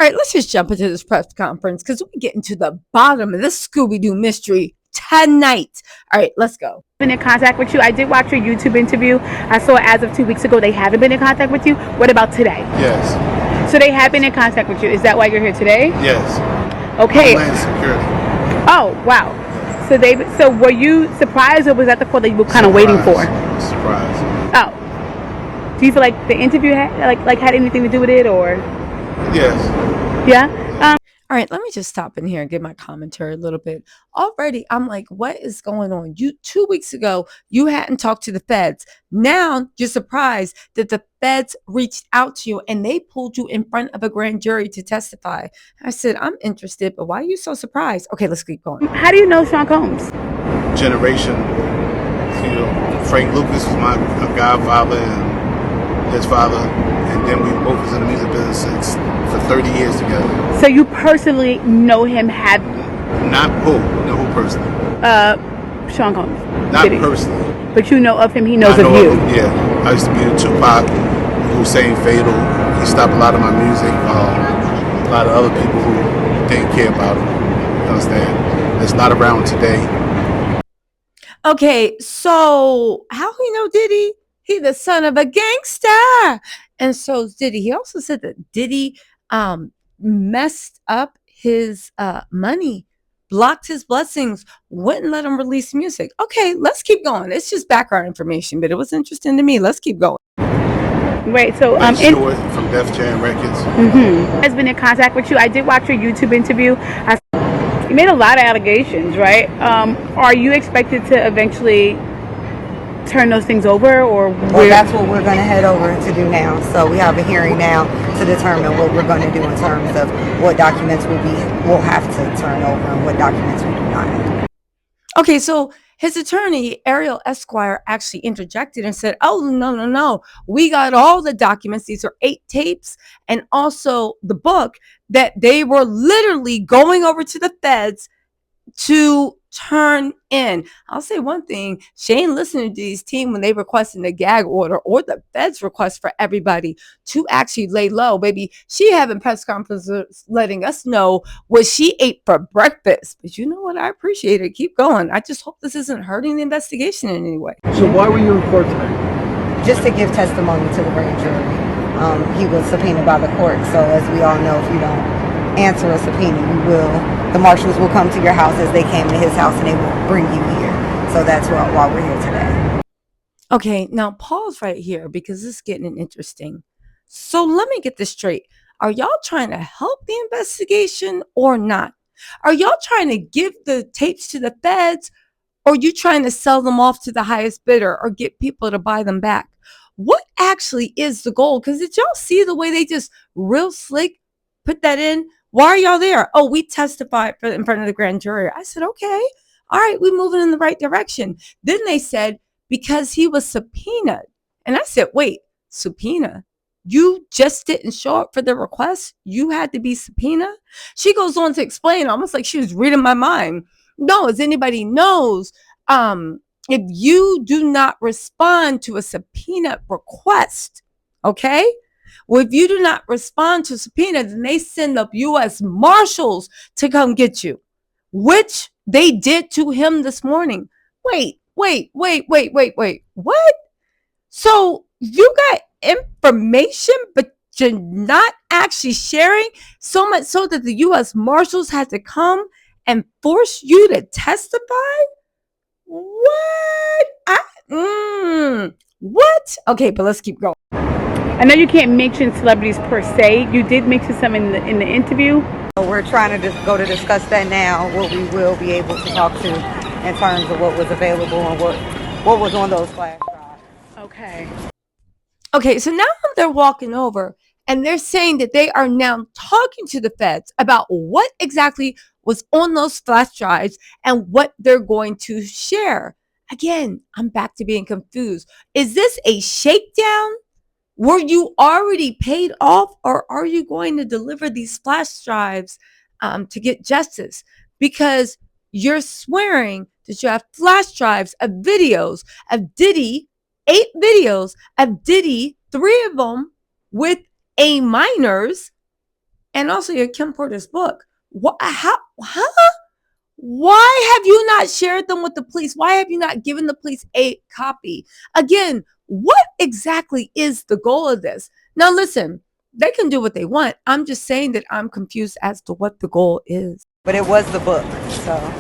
All right, let's just jump into this press conference because we're getting to the bottom of this Scooby-Doo mystery tonight. All right, let's go. Been in contact with you? I did watch your YouTube interview. I saw as of 2 weeks ago they haven't been in contact with you. What about today? Yes. So they have been in contact with you. Is that why you're here today? Yes. Okay. Homeland Security. Oh, wow. So were you surprised, or was that the call that you were kind of waiting for? Surprise. Oh. Do you feel like the interview had anything to do with it, or? Yes. Yeah. All right, let me just stop in here and give my commentary a little bit. Already, I'm like, what is going on? 2 weeks ago, you hadn't talked to the feds. Now you're surprised that the feds reached out to you and they pulled you in front of a grand jury to testify. I said, I'm interested, but why are you so surprised? Okay, let's keep going. How do you know Sean Combs? Generation. Frank Lucas was my godfather and his father, and then we both was in the music business for 30 years together. So you personally know him? Not who personally. Sean Combs. Not personally. But you know of him. He knows of you. Yeah, I used to be in Tupac, Hussein Fatal. He stopped a lot of my music. A lot of other people who didn't care about him. You understand? It's not around today. Okay, so how we know Diddy? He the son of a gangster. And so Diddy. He also said that Diddy messed up his money, blocked his blessings, wouldn't let him release music. Okay, let's keep going. It's just background information, but it was interesting to me. Let's keep going. Wait, so Stewart from Def Jam Records has been in contact with you. I did watch your YouTube interview. You made a lot of allegations, right? Are you expected to eventually turn those things over, or? Well, that's what we're going to head over to do now. So we have a hearing now to determine what we're going to do in terms of what documents we'll have to turn over and what documents we do not. Okay, so his attorney, Ariel Esquire, actually interjected and said, oh, no. We got all the documents. These are 8 tapes and also the book that they were literally going over to the feds to turn in. I'll say one thing, she ain't listening to these team when they requesting a gag order or the feds request for everybody to actually lay low. Baby, she having press conferences letting us know what she ate for breakfast. But you know what? I appreciate it. Keep going. I just hope this isn't hurting the investigation in any way. So why were you in court tonight? Just to give testimony to the grand jury. He was subpoenaed by the court, so as we all know, if you don't answer a subpoena, the marshals will come to your house as they came to his house and they will bring you here. So that's why we're here today. Okay, now pause right here because this is getting interesting. So let me get this straight. Are y'all trying to help the investigation or not? Are y'all trying to give the tapes to the feds, or are you trying to sell them off to the highest bidder or get people to buy them back? What actually is the goal? Because did y'all see the way they just real slick put that in? Why are y'all there? Oh, we testified in front of the grand jury. I said, okay, all right, we're moving in the right direction. Then they said, because he was subpoenaed. And I said, wait, subpoena? You just didn't show up for the request? You had to be subpoenaed? She goes on to explain, almost like she was reading my mind. No, as anybody knows, if you do not respond to a subpoena request, okay? Well, if you do not respond to subpoena, then they send up U.S. Marshals to come get you, which they did to him this morning. Wait. What? So you got information, but you're not actually sharing, so much so that the U.S. Marshals had to come and force you to testify? What? What? Okay, but let's keep going. I know you can't mention celebrities per se. You did mention some in the interview. We're trying to just go to discuss that now, what we will be able to talk to in terms of what was available and what was on those flash drives. Okay, so now they're walking over and they're saying that they are now talking to the feds about what exactly was on those flash drives and what they're going to share. Again, I'm back to being confused. Is this a shakedown? Were you already paid off, or are you going to deliver these flash drives to get justice? Because you're swearing that you have flash drives of videos of Diddy, 8 videos of Diddy, 3 of them with A minors, and also your Kim Porter's book. What? How? Huh? Why have you not shared them with the police? Why have you not given the police a copy? Again, what exactly is the goal of this? Now, listen, they can do what they want. I'm just saying that I'm confused as to what the goal is. But it was the book,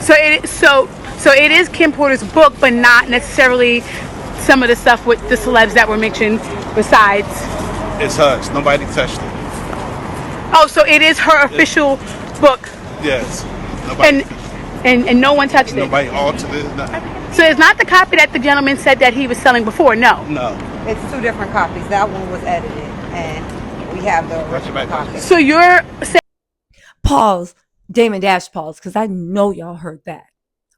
So it is Kim Porter's book, but not necessarily some of the stuff with the celebs that were mentioned besides. It's hers. Nobody touched it. Oh, so it is her official book, Yes. Nobody. and no one touched it. Nobody altered it. Nothing. So it's not the copy that the gentleman said that he was selling before. No. No. It's two different copies. That one was edited, and we have the original copy. So you're saying Pause, Damon Dash pause, because I know y'all heard that.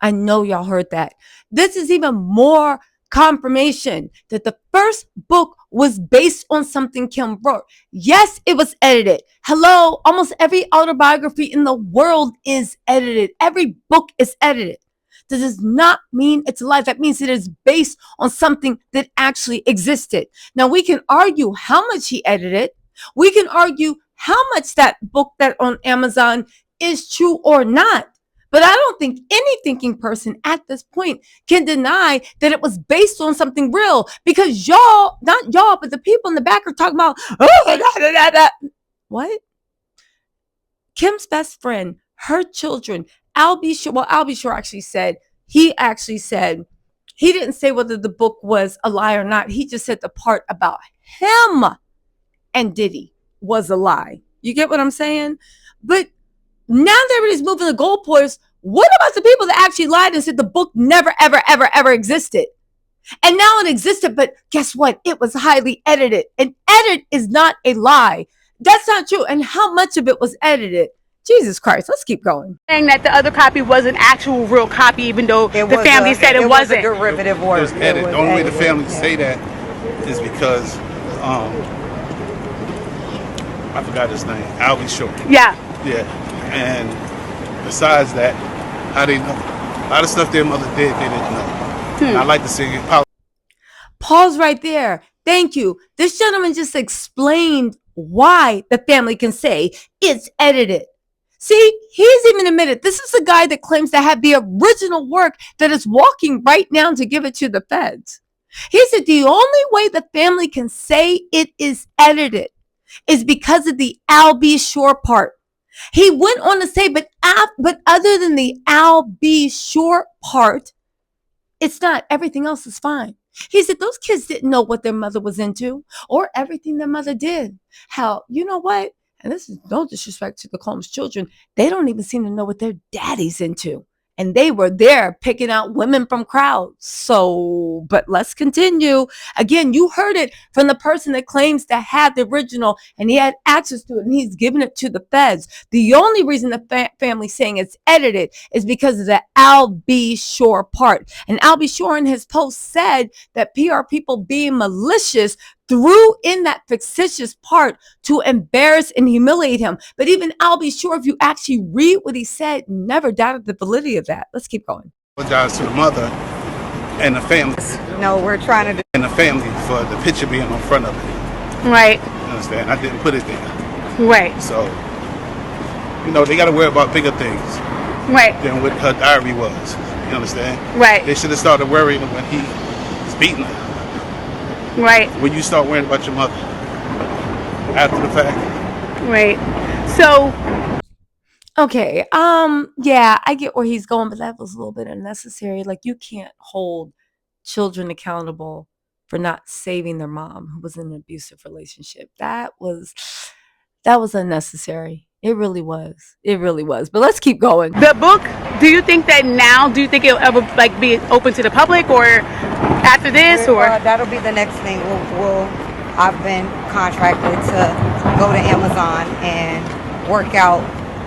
I know y'all heard that. This is even more confirmation that the first book was based on something Kim wrote. Yes, it was edited. Hello, almost every autobiography in the world is edited. Every book is edited. This does not mean it's a lie. That means it is based on something that actually existed. Now, we can argue how much he edited. We can argue how much that book that on Amazon is true or not. But I don't think any thinking person at this point can deny that it was based on something real, because y'all, not y'all, but the people in the back are talking about, what? Kim's best friend, her children, Albie Shore actually said, he didn't say whether the book was a lie or not. He just said the part about him and Diddy was a lie. You get what I'm saying? But now that everybody's moving the goalposts, what about the people that actually lied and said the book never, ever, ever, ever existed? And now it existed, but guess what? It was highly edited. An edit is not a lie. That's not true. And how much of it was edited? Jesus Christ, let's keep going. saying that the other copy was an actual real copy, even though the family said it wasn't. It was a derivative work. It was edited. The only way the family say that is because I forgot his name. Albie Shore. Yeah. Yeah. And besides that, how they know? A lot of stuff their mother did, they didn't know. And I like to see it. Pause right there. Thank you. This gentleman just explained why the family can say it's edited. See, he's even admitted this is the guy that claims to have the original work that is walking right now to give it to the feds. He said the only way the family can say it is edited is because of the Albie Shore part. He went on to say, but other than the Albie Shore part, it's not. Everything else is fine. He said those kids didn't know what their mother was into or everything their mother did. Hell, you know what? And this is no disrespect to the Combs children. They don't even seem to know what their daddy's into. And they were there picking out women from crowds. So, but let's continue. Again, you heard it from the person that claims to have the original and he had access to it and he's giving it to the feds. The only reason the family's saying it's edited is because of the Albie Shore part. And Albie Shore in his post said that PR people being malicious threw in that fictitious part to embarrass and humiliate him. But even Albie Shore, if you actually read what he said, never doubted the validity of that. Let's keep going. Apologize to the mother and the family. No, we're trying to do. And the family for the picture being on front of it. Right. You understand? I didn't put it there. Right. So, you know, they got to worry about bigger things Right. than what her diary was. You understand? Right. They should have started worrying when he was beating her. Right. When you start worrying about your mother after the fact. Right. So, Okay. Yeah, I get where he's going, but that was a little bit unnecessary. Like, you can't hold children accountable for not saving their mom who was in an abusive relationship. That was unnecessary. It really was. It really was. But let's keep going. the book, do you think it'll ever like be open to the public or after this or? That'll be the next thing. I've been contracted to go to Amazon and work out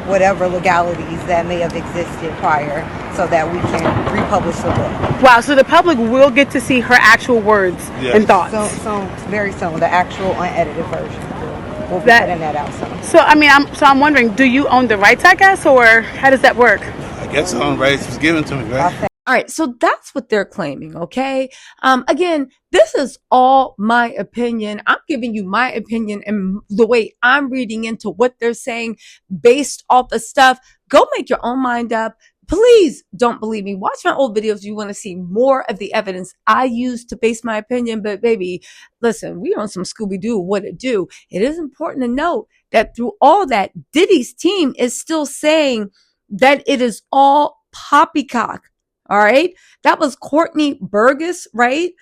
whatever legalities that may have existed prior so that we can republish the book. Wow, so the public will get to see her actual words Yes. and thoughts. So very soon, the actual unedited version. We'll be That- putting that out soon. So I'm wondering, do you own the rights, I guess, or how does that work? I guess on rights was given to me, right? All right, so that's what they're claiming, okay? Again, this is all my opinion. I'm giving you my opinion and the way I'm reading into what they're saying based off of stuff. Go make your own mind up. Please don't believe me. Watch my old videos if you want to see more of the evidence I use to base my opinion. But baby, listen, we on some Scooby-Doo, what it do. It is important to note that through all that, Diddy's team is still saying that it is all poppycock. All right. That was Courtney Burgess, right?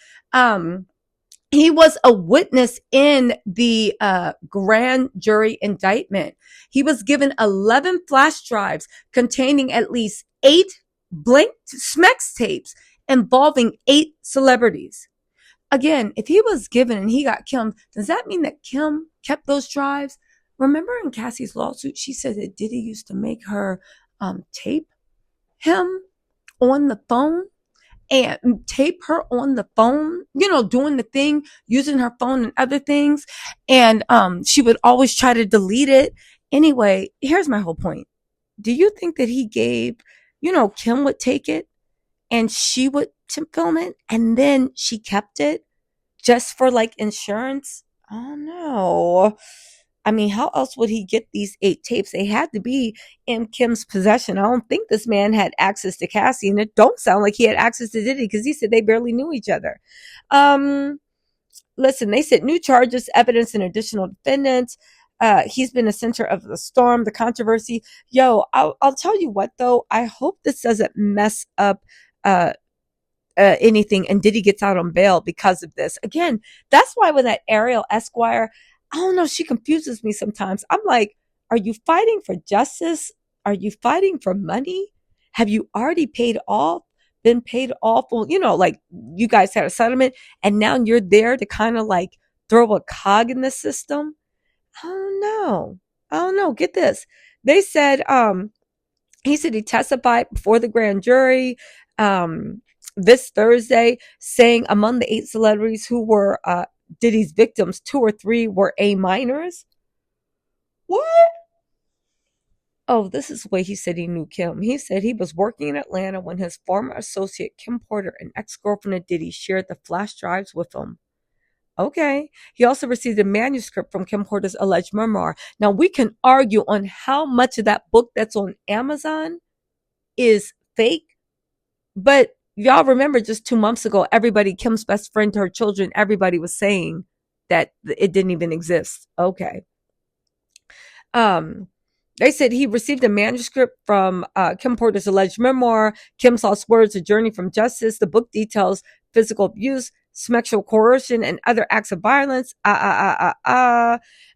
He was a witness in the grand jury indictment. He was given 11 flash drives containing at least 8 blank Smex tapes involving 8 celebrities. Again, if he was given and he got Kim, does that mean that Kim kept those drives? Remember in Cassie's lawsuit, she said that Diddy used to make her tape him on the phone and tape her on the phone, doing the thing, using her phone and other things. And she would always try to delete it. Anyway, here's my whole point. Do you think that he gave, Kim would take it and she would film it and then she kept it just for like insurance? Oh no. I mean, how else would he get these 8 tapes? They had to be in Kim's possession. I don't think this man had access to Cassie, and it don't sound like he had access to Diddy because he said they barely knew each other. Listen, they said new charges, evidence, and additional defendants. He's been a center of the storm, the controversy. Yo, I'll tell you what, though. I hope this doesn't mess up anything and Diddy gets out on bail because of this. Again, that's why when that Ariel Esquire, I don't know, she confuses me sometimes. I'm like, are you fighting for justice? Are you fighting for money? Have you already been paid off? Well, like you guys had a settlement and now you're there to kind of like throw a cog in the system. I don't know. Get this. They said, he said he testified before the grand jury, this Thursday, saying among the 8 celebrities who were, Diddy's victims, 2 or 3 were A minors. What? Oh, this is the way he said he knew Kim. He said he was working in Atlanta when his former associate Kim Porter, an ex-girlfriend of Diddy, shared the flash drives with him. Okay. He also received a manuscript from Kim Porter's alleged memoir. Now, we can argue on how much of that book that's on Amazon is fake, but y'all remember just 2 months ago, Kim's best friend to her children, everybody was saying that it didn't even exist. Okay. They said he received a manuscript from Kim Porter's alleged memoir, Kim's Lost Words, A Journey from Justice. The book details physical abuse, sexual coercion, and other acts of violence.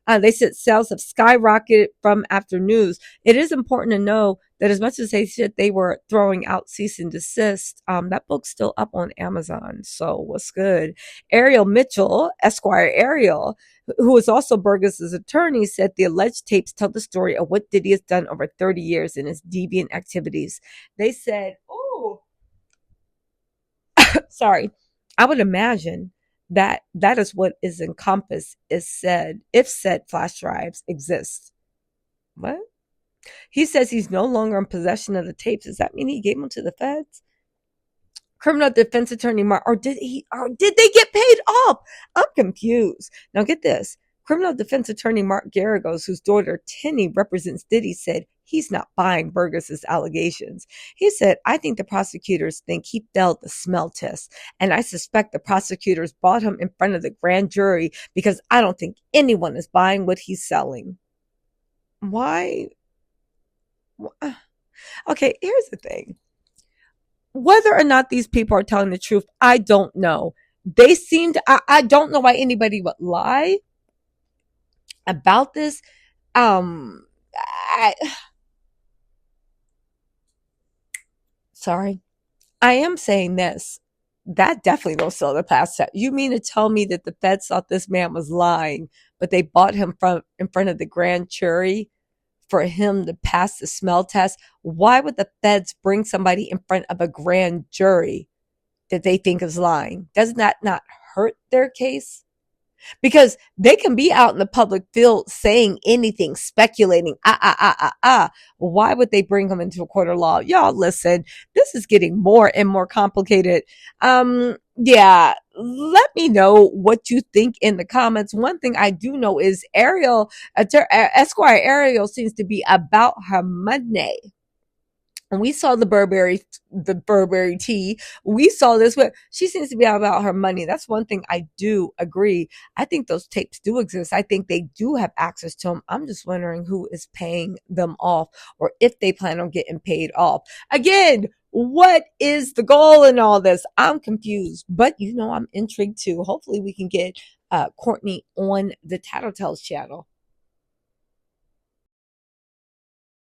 They said sales have skyrocketed from after news. It is important to know that as much as they said they were throwing out cease and desist, that book's still up on Amazon. So what's good? Ariel Mitchell, Esquire Ariel, who is also Burgess's attorney, said the alleged tapes tell the story of what Diddy has done over 30 years in his deviant activities. They said, sorry, I would imagine that is what is encompassed is said if said flash drives exist. What? He says he's no longer in possession of the tapes. Does that mean he gave them to the feds? Criminal defense attorney Mark, or did they get paid off? I'm confused. Now get this. Criminal defense attorney Mark Garagos, whose daughter Tinny represents Diddy, said he's not buying Burgess's allegations. He said, I think the prosecutors think he failed the smell test, and I suspect the prosecutors brought him in front of the grand jury because I don't think anyone is buying what he's selling. Why? Okay, here's the thing. Whether or not these people are telling the truth, I don't know. They seem to, I don't know why anybody would lie about this. Sorry. I am saying this. That definitely don't sell the past. You mean to tell me that the feds thought this man was lying, but they bought him in front of the grand jury for him to pass the smell test? Why would the feds bring somebody in front of a grand jury that they think is lying? Doesn't that not hurt their case? because they can be out in the public field saying anything, speculating. Why would they bring them into a court of law? Y'all, listen, this is getting more and more complicated. Yeah, let me know what you think in the comments. One thing I do know is Esquire Ariel seems to be about her money. And we saw the Burberry tea. We saw this, but she seems to be about her money. That's one thing I do agree. I think those tapes do exist. I think they do have access to them. I'm just wondering who is paying them off, or if they plan on getting paid off. Again, what is the goal in all this? I'm confused, but I'm intrigued too. Hopefully we can get Courtney on the Tattletales channel.